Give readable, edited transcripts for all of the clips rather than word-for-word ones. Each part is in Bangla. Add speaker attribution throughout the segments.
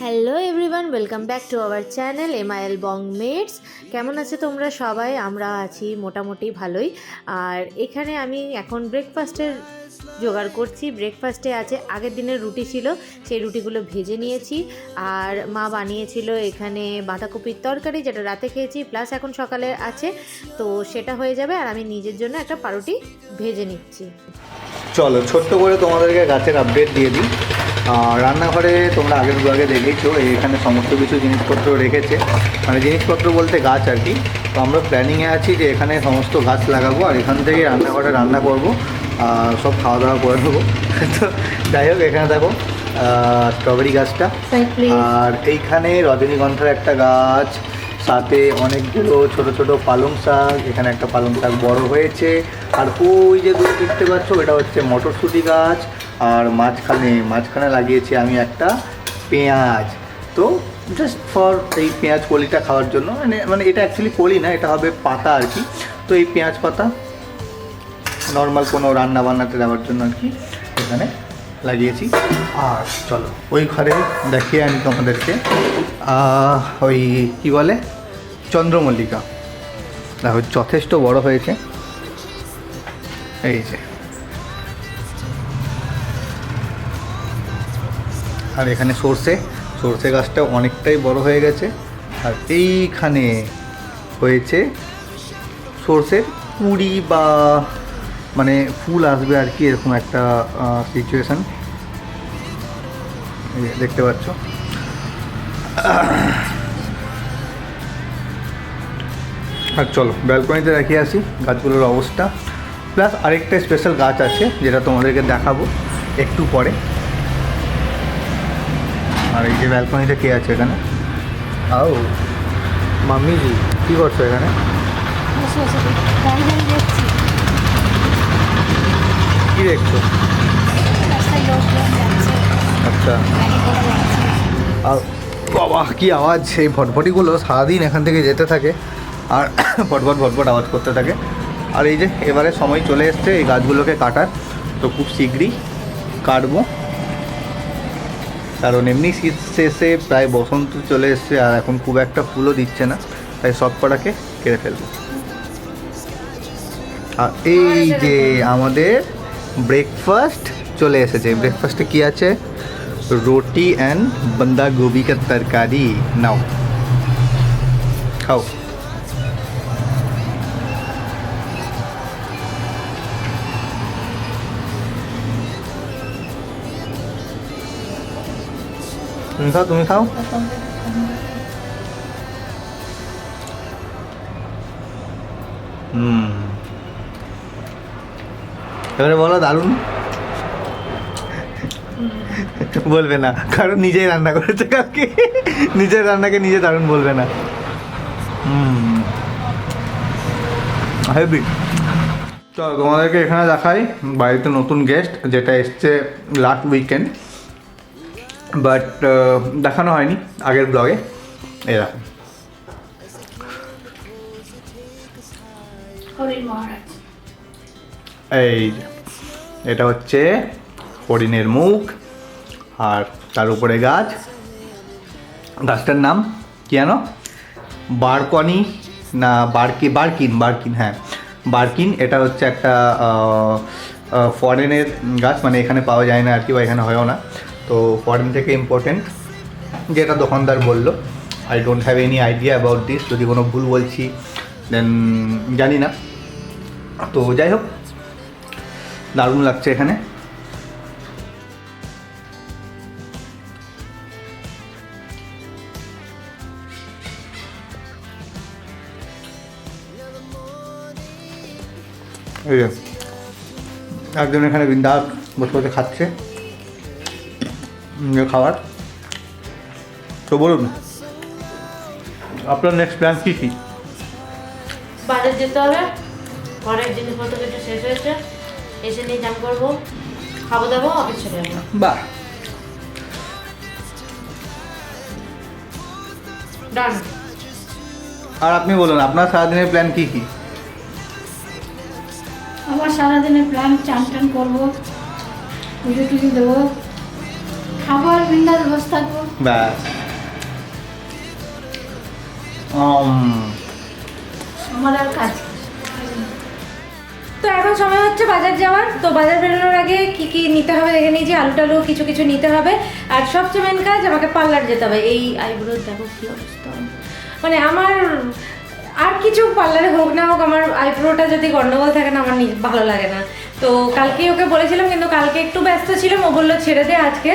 Speaker 1: Hello everyone, welcome back to our channel MIL bong mates. কেমন আছে তোমরা সবাই? আমরা আছি মোটামুটি ভালোই। আর এখানে আমি এখন ব্রেকফাস্টের জোগাড় করছি। ব্রেকফাস্টে আছে আগের দিনের রুটি ছিল, সেই রুটিগুলো ভেজে নিয়েছি। আর মা বানিয়েছিল এখানে বাঁধাকপির তরকারি, যেটা রাতে খেয়েছি, প্লাস এখন সকালে আছে, তো সেটা হয়ে যাবে। আর আমি নিজের জন্য একটা পাউরুটি ভেজে নিচ্ছি।
Speaker 2: চলো ছোট্ট করে তোমাদেরকে গাছের আপডেট দিয়ে দিই। রান্নাঘরে তোমরা আগের ব্লগে দেখেইছো, এখানে সমস্ত কিছু জিনিসপত্র রেখেছে, মানে জিনিসপত্র বলতে গাছ আর কি। তো আমরা প্ল্যানিংয়ে আছি যে এখানে সমস্ত গাছ লাগাবো আর এখান থেকে রান্নাঘরে রান্না করবো, সব খাওয়া দাওয়া করে দেবো। তো যাই হোক, এখানে দেখো স্ট্রবেরি গাছটা, আর এইখানে রজনীগন্ধার একটা গাছ, সাথে অনেকগুলো ছোট ছোট পালং শাক। এখানে একটা পালং শাক বড় হয়েছে, আর ওই যে দূরে দেখতে পাচ্ছ এটা হচ্ছে মটরশুঁটি গাছ। আর মাঝখানে লাগিয়েছি আমি একটা পেঁয়াজ। তো জাস্ট ফর এই পেঁয়াজ কলিটা খাওয়ার জন্য, মানে এটা অ্যাকচুয়ালি কলি না, এটা হবে পাতা আর কি। তো এই পেঁয়াজ পাতা নর্মাল কোনো রান্না বান্নাতে দেওয়ার জন্য আর কি এখানে লাগিয়েছি। আর চলো ওই ঘরে দেখিয়ে আমি তোমাদেরকে ওই কী বলে চন্দ্রমল্লিকা, দেখো যথেষ্ট বড় হয়েছে। এই যে, আর এখানে সর্ষে গাছটা অনেকটাই বড় হয়ে গেছে। আর এইখানে হয়েছে সর্ষের কুড়ি বা মানে ফুল আসবে আর কি, এরকম একটা সিচুয়েশান দেখতে পাচ্ছ। আর চলো ব্যালকনিতে রেখে আসি গাছগুলোর অবস্থা, প্লাস আরেকটা স্পেশাল গাছ আছে যেটা তোমাদেরকে দেখাবো একটু পরে। আর এই যে ব্যালকনিতে কে আছে এখানে? আও মাম্মিজি, কী করছো এখানে? কী দেখছো? আচ্ছা, আর বাবা কী আওয়াজ! সেই ভটভটিগুলো সারাদিন এখান থেকে যেতে থাকে আর ভটভট আওয়াজ করতে থাকে। আর এই যে এবারে সময় চলে এসছে এই গাছগুলোকে কাটার, তো খুব শীঘ্রই কাটবো, কারণ এমনি শীত শেষে প্রায় বসন্ত চলে এসছে আর এখন খুব একটা ফুলও দিচ্ছে না, তাই সব কটাকে কেটে ফেলবো। আর এই যে আমাদের ব্রেকফাস্ট চলে এসেছে। ব্রেকফাস্টে কি আছে? রুটি অ্যান্ড বাঁধা গোবি কা তরকারি। নাও খাও। তুমি খাও। এবারে বলো দারুণ। বলবে না, কারণ নিজেই রান্না করেছে কালকে, নিজের রান্নাকে নিজে দারুণ বলবে না। হেভি। তো তোমাদেরকে এখানে দেখাই বাড়িতে নতুন গেস্ট, যেটা এসছে লাস্ট উইকেন্ড, বাট দেখানো হয়নি আগের ব্লগে। এরা এই এটা হচ্ছে হরিণের মুখ, আর তার উপরে গাছটার নাম কি জানো? বারকনি না বার্কিন, হ্যাঁ বার্কিন। এটা হচ্ছে একটা ফরেনের গাছ, মানে এখানে পাওয়া যায় না আর কি, বা এখানে হয়ও না। তো ফরেন থেকে ইম্পর্টেন্ট, যেটা দোকানদার বললো। I don't have any idea about this, যদি কোনো ভুল বলছি দেন জানি না। তো যাই হোক, দারুণ লাগছে এখানে। এই যে একজন এখানে বিন্দাস বসে বসে খাচ্ছে খাবার। তো বলুন আপনার নেক্সট প্ল্যান কী?
Speaker 1: বাজার যেতে হবে, ঘরের জিনিসপত্র কিছু শেষ হয়েছে, এসে নিয়ে জাম করবো, খাবো দাবো, অফিস চলে যাবো।
Speaker 2: বাহ,
Speaker 1: ডান।
Speaker 2: আর আপনি বলুন আপনার সারাদিনের প্ল্যান কী?
Speaker 3: আমার সারাদিনের প্ল্যান চান করবো, পুজো টুজো দেবো, খাবার বিন্দাস বসে থাকবো।
Speaker 2: ব্যাস
Speaker 3: আমার আর কাজ
Speaker 4: তো এখন সময় হচ্ছে বাজার যাওয়ার। তো বাজার বেরোনোর আগে কি কি নিতে হবে দেখে নিয়েছি, আলু টালু কিছু কিছু নিতে হবে। আর সবচেয়ে মেন কাজ আমাকে পার্লার যেতে হবে। এই আইব্রোর দেখো কি অবস্থা, মানে আমার আর কিছু পার্লারে হোক না হোক আমার আইব্রোটা যদি গন্ডগোল থাকে না আমার ভালো লাগে না। তো কালকেই ওকে বলেছিলাম, কিন্তু কালকে একটু ব্যস্ত ছিলাম, ও বললো ছেড়ে দে আজকে,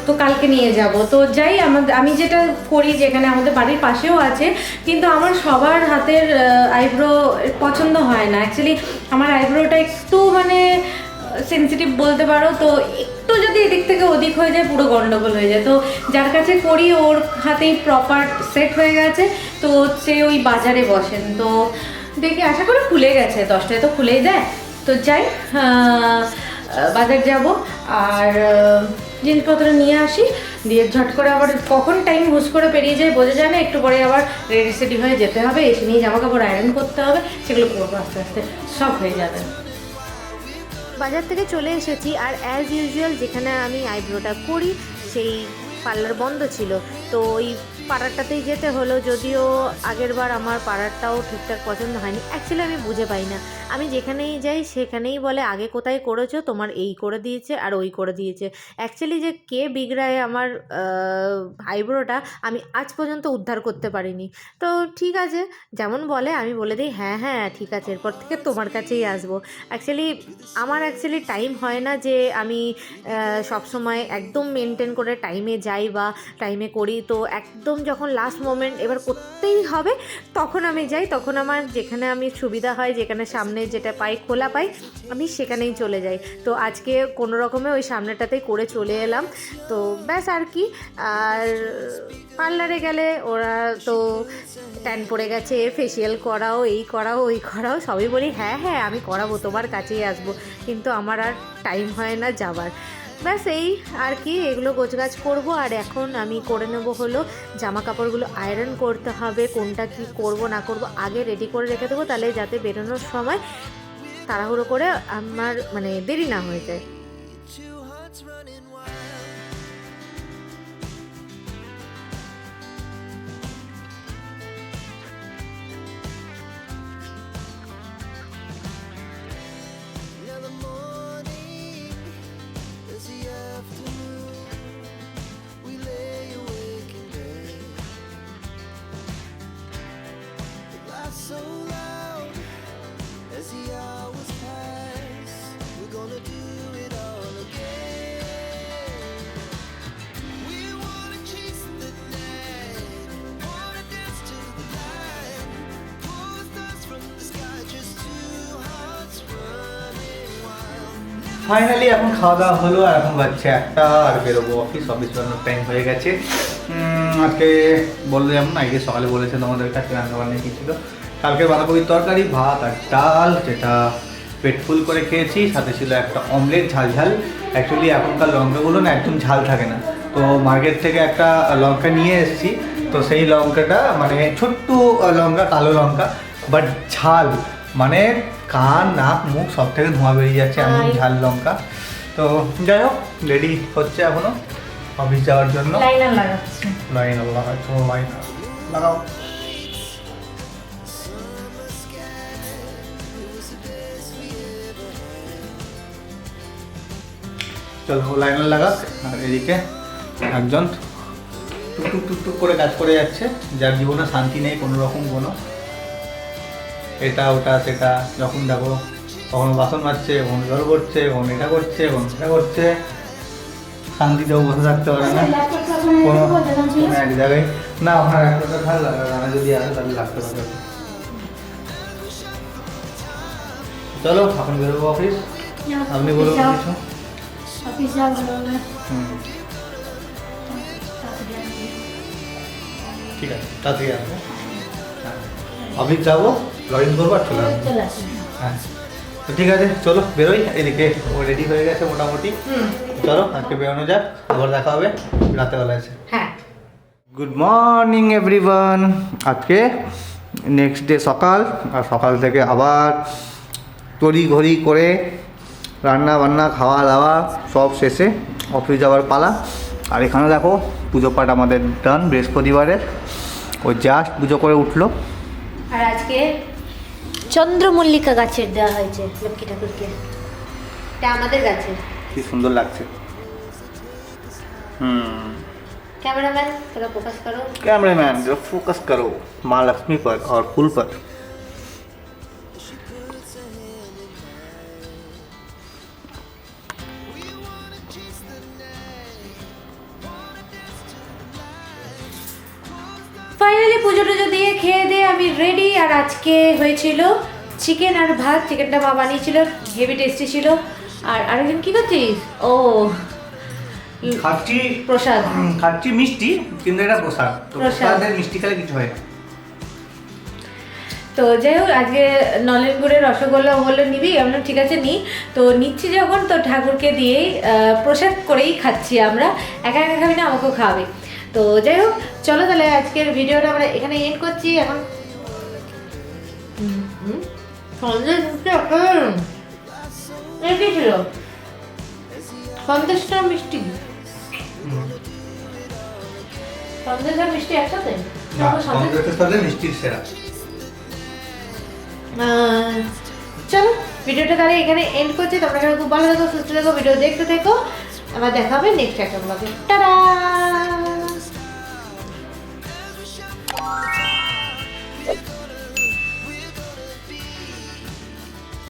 Speaker 4: তো কালকে নিয়ে যাব। তো যাই, আমি যেটা করি, যেখানে আমাদের বাড়ির পাশেও আছে, কিন্তু আমার সবার হাতের আইব্রো পছন্দ হয় না। অ্যাকচুয়ালি আমার আইব্রোটা একটু মানে সেন্সিটিভ বলতে পারো, তো একটু যদি এদিক থেকে ওদিক হয়ে যায় পুরো গন্ডগোল হয়ে যায়। তো যার কাছে করি ওর হাতেই প্রপার সেট হয়ে গেছে, তো সে ওই বাজারে বসেন। তো দেখি আশা করি খুলে গেছে, 10টায় তো খুলেই দেয়। তো যাই, বাজার যাব আর জিনিসপত্র নিয়ে আসি, দিয়ে ঝট করে আবার কখন টাইম হুস করে পেরিয়ে যায় বোঝা যায় না। একটু পরে আবার রেডি সেডি হয়ে যেতে হবে, এসে নিয়ে জামা কাপড় আয়রন করতে হবে, সেগুলো করবো আস্তে আস্তে, সব হয়ে যাবে।
Speaker 1: বাজার থেকে চলে এসেছি, আর অ্যাজ ইউজুয়াল যেখানে আমি আইব্রোটা করি সেই পার্লার বন্ধ ছিল, তো ওই পাড়ারটাতেই যেতে হলো। যদিও আগের বার আমার পাড়ারটাও ঠিকঠাক পছন্দ হয়নি। অ্যাকচুয়ালি আমি বুঝে পাই না, আমি যেখানেই যাই সেখানেই বলে আগে কোথায় করেছো, তোমার এই করে দিয়েছে আর ওই করে দিয়েছে। অ্যাকচুয়ালি যে কে বিগড়ায় আমার আইব্রোটা আমি আজ পর্যন্ত উদ্ধার করতে পারিনি। তো ঠিক আছে, যেমন বলে আমি বলে দিই হ্যাঁ হ্যাঁ ঠিক আছে, এরপর থেকে তোমার কাছেই আসবো। আমার টাইম হয় না যে আমি সবসময় একদম মেনটেন করে টাইমে যাই বা টাইমে করি। তো একদম যখন লাস্ট মোমেন্ট এবার করতেই হবে তখন আমি যাই, তখন আমার যেখানে আমি সুবিধা হয়, যেখানে সামনে যেটা পাই খোলা পাই আমি সেখানেই চলে যাই। তো আজকে কোনো রকমে ওই সামনেটাতেই করে চলে এলাম। তো ব্যাস আর কি। আর পার্লারে গেলে ওরা তো ট্যান পড়ে গেছে, ফেসিয়াল করাও, এই করাও ওই করাও, সবই বলি হ্যাঁ হ্যাঁ আমি করাবো, তোমার কাছেই আসবো, কিন্তু আমার আর টাইম হয় না যাবার। ব্যাস এই আর কি, এগুলো গোছগাছ করব। আর এখন আমি করে নেব হলো জামা কাপড়গুলো আয়রন করতে হবে, কোনটা কি করব না করব আগে রেডি করে রেখে দেবো, তাহলে যাতে বেরোনোর সময় তাড়াহুড়ো করে আমার মানে দেরি না হয়ে যায়।
Speaker 5: So loud as the hours pass, we're gonna do it all again. We wanna chase the night, wanna dance to the light, pull the stars from the sky, just two hearts running wild.
Speaker 2: Finally এখন খাওয়া দাওয়া হলো, আর এখন বাজছে 1টা, আর বেরোবো অফিস বেরোনোর টাইম হয়ে গেছে। আজকে বললো যেমন আজকে সকালে বলেছে তোমাদের কাছে রান্না বান্না কি ছিল, কালকে বাঁধাকপির তরকারি, ভাত আর ডাল, যেটা পেট ফুল করে খেয়েছি, সাথে ছিল একটা অমলেট ঝাল ঝাল। অ্যাকচুয়ালি এখনকার লঙ্কাগুলো না একদম ঝাল থাকে না, তো মার্কেট থেকে একটা লঙ্কা নিয়ে এসেছি। তো সেই লঙ্কাটা মানে ছোট্ট লঙ্কা, কালো লঙ্কা, বাট ঝাল, মানে কান নাক মুখ সব থেকে ধোঁয়া বেরিয়ে যাচ্ছে এমন ঝাল লঙ্কা। তো যাই হোক, রেডি হচ্ছে এখনো অফিস যাওয়ার জন্য।
Speaker 4: লাইনার লাগাচ্ছি,
Speaker 2: লাইনার লাগাচ্ছো, লাইনার লাগাও। চলো লাইনার লাগাক, আর এদিকে একজন টুকটুক টুকটুক করে কাজ করে যাচ্ছে, যার জীবনে শান্তি নেই কোনো রকম, কোনো এটা ওটা সেটা, যখন দেখো কখনো বাসন মাজছে, কখনো জল করছে, কখনো এটা করছে, কখনো সেটা করছে, শান্তিতেও বসে থাকতে পারে না কোনো এক জায়গায়। না আপনার একটা ভালো লাগে, রান্না যদি আসে তাহলে লাগতে পারে। চলো এখন বেরোবো অফিস, আপনি বলুন কিছু।
Speaker 3: অফিস যাওয়া ভালো না,
Speaker 2: ঠিক আছে তাড়াতাড়ি আসবো, অফিস যাবো, লগ ইন করবো আর চলে আসবো।
Speaker 3: চলে আসুন।
Speaker 2: হ্যাঁ তো ঠিক আছে, চলো বেরোই। এদিকে ও রেডি হয়ে গেছে মোটামুটি, চলো আজকে বেরোনো যাক, আবার দেখা হবে রাতেবেলা এসে।
Speaker 4: হ্যাঁ।
Speaker 2: Good morning everyone. আজকে নেক্সট ডে সকাল, আর সকাল থেকে আবার তড়িঘড়ি করে রান্না বান্না খাওয়া দাওয়া সব শেষে অফিস যাওয়ার পালা। আর এখানে দেখো পুজো পাঠ আমাদের ডান বৃহস্পতিবারের, ও জাস্ট পুজো করে উঠলো।
Speaker 1: আর আজকে চন্দ্রমল্লিকা গাছের দেওয়া হয়েছে লক্ষ্মী ঠাকুরকে, এটা আমাদের গাছের।
Speaker 2: কি সুন্দর লাগছে।
Speaker 1: कैमरामैन थोड़ा फोकस करो।
Speaker 2: कैमरामैन जरा फोकस करो माँ लक्ष्मी पर और फूल पर।
Speaker 4: ফাইনালি পুজো টুজো দিয়ে খেয়ে দিয়ে আমি রেডি। আর আজকে হয়েছিল চিকেন আর ভাত, চিকেনটা মা বানিয়েছিল, হেভি টেস্টি ছিল। আর আরেকদিন কি করছিস? ও
Speaker 2: খাচ্ছি
Speaker 4: প্রসাদ,
Speaker 2: খাচ্ছি মিষ্টি, কিন্তু এটা প্রসাদ, তো প্রসাদের মিষ্টি খেলে কিছু হয় না।
Speaker 4: তো যাই হোক আজকে নলেন গুড়ের রসগোল্লা বললো নিবি, আমরা ঠিক আছে নিই। তো নিচ্ছি যখন তো ঠাকুরকে দিয়েই প্রসাদ করেই খাচ্ছি আমরা, একা একা খাবি না, আমাকেও খাওয়াবে। তো যাই হোক চলো তাহলে আজকের ভিডিওটা আমরা এখানে এন্ড করছি। এখন কি ছিল সন্দেশটা মিষ্টি, সন্দেশ আর মিষ্টি একসাথে?
Speaker 2: মিষ্টির সেরা।
Speaker 4: চলো ভিডিওটা তাহলে এখানে এন্ড করছি। তোমরা খুব ভালো থেকো, সুস্থ থেকো, ভিডিও দেখতে থেকো। আবার দেখা হবে নেক্সট একটা ব্লগে। টাটা।